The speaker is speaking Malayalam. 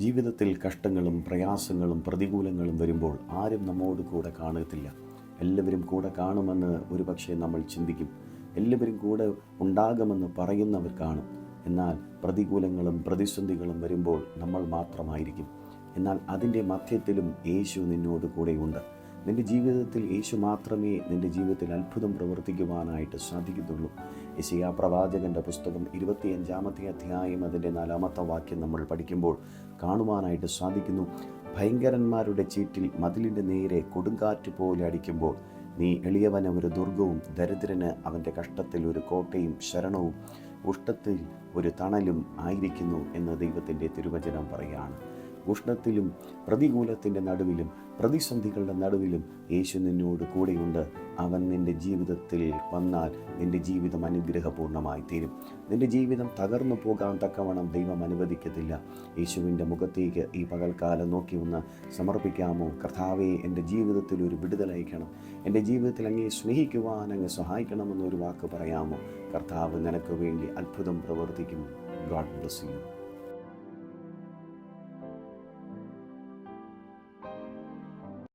ജീവിതത്തിൽ കഷ്ടങ്ങളും പ്രയാസങ്ങളും പ്രതികൂലങ്ങളും വരുമ്പോൾ ആരും നമ്മോട് കൂടെ കാണത്തില്ല. എല്ലാവരും കൂടെ കാണുമെന്ന് ഒരുപക്ഷെ നമ്മൾ ചിന്തിക്കും. എല്ലാവരും കൂടെ ഉണ്ടാകുമെന്ന് പറയുന്നവർ കാണും. എന്നാൽ പ്രതികൂലങ്ങളും പ്രതിസന്ധികളും വരുമ്പോൾ നമ്മൾ മാത്രമായിരിക്കും. എന്നാൽ അതിൻ്റെ മധ്യത്തിലും യേശു നിന്നോട് കൂടെയുണ്ട്. നിൻ്റെ ജീവിതത്തിൽ യേശു മാത്രമേ നിൻ്റെ ജീവിതത്തിൽ അത്ഭുതം പ്രവർത്തിക്കുവാനായിട്ട് സാധിക്കത്തുള്ളൂ. യെശയ്യാ പ്രവാചകൻ്റെ പുസ്തകം 25-ാമത്തെ അധ്യായം അതിൻ്റെ 4-ാമത്തെ വാക്യം നമ്മൾ പഠിക്കുമ്പോൾ കാണുവാനായിട്ട് സാധിക്കുന്നു. ഭയങ്കരന്മാരുടെ ചീറ്റിൽ മതിലിൻ്റെ നേരെ കൊടുങ്കാറ്റ് പോലെ അടിക്കുമ്പോൾ നീ എളിയവന് ഒരു ദുർഗവും ദരിദ്രന് അവൻ്റെ കഷ്ടത്തിൽ ഒരു കോട്ടയും ശരണവും ഉഷ്ടത്തിൽ ഒരു തണലും ആയിരിക്കുന്നു എന്ന് ദൈവത്തിൻ്റെ തിരുവചനം പറയുകയാണ്. ഉഷ്ണത്തിലും പ്രതികൂലത്തിൻ്റെ നടുവിലും പ്രതിസന്ധികളുടെ നടുവിലും യേശു നിന്നോട് കൂടെയുണ്ട്. അവൻ നിൻ്റെ ജീവിതത്തിൽ വന്നാൽ നിൻ്റെ ജീവിതം അനുഗ്രഹപൂർണ്ണമായി തീരും. നിൻ്റെ ജീവിതം തകർന്നു പോകാൻ തക്കവണ്ണം ദൈവം അനുവദിക്കത്തില്ല. യേശുവിൻ്റെ മുഖത്തേക്ക് ഈ പകൽക്കാലം നോക്കി ഒന്ന് സമർപ്പിക്കാമോ? കർത്താവേ, എൻ്റെ ജീവിതത്തിൽ ഒരു വിടുതലയക്കണം, എൻ്റെ ജീവിതത്തിൽ അങ്ങേ സ്നേഹിക്കുവാൻ അങ്ങ് സഹായിക്കണമെന്നൊരു വാക്ക് പറയാമോ? കർത്താവ് നിനക്ക് വേണ്ടി അത്ഭുതം പ്രവർത്തിക്കും. God bless you.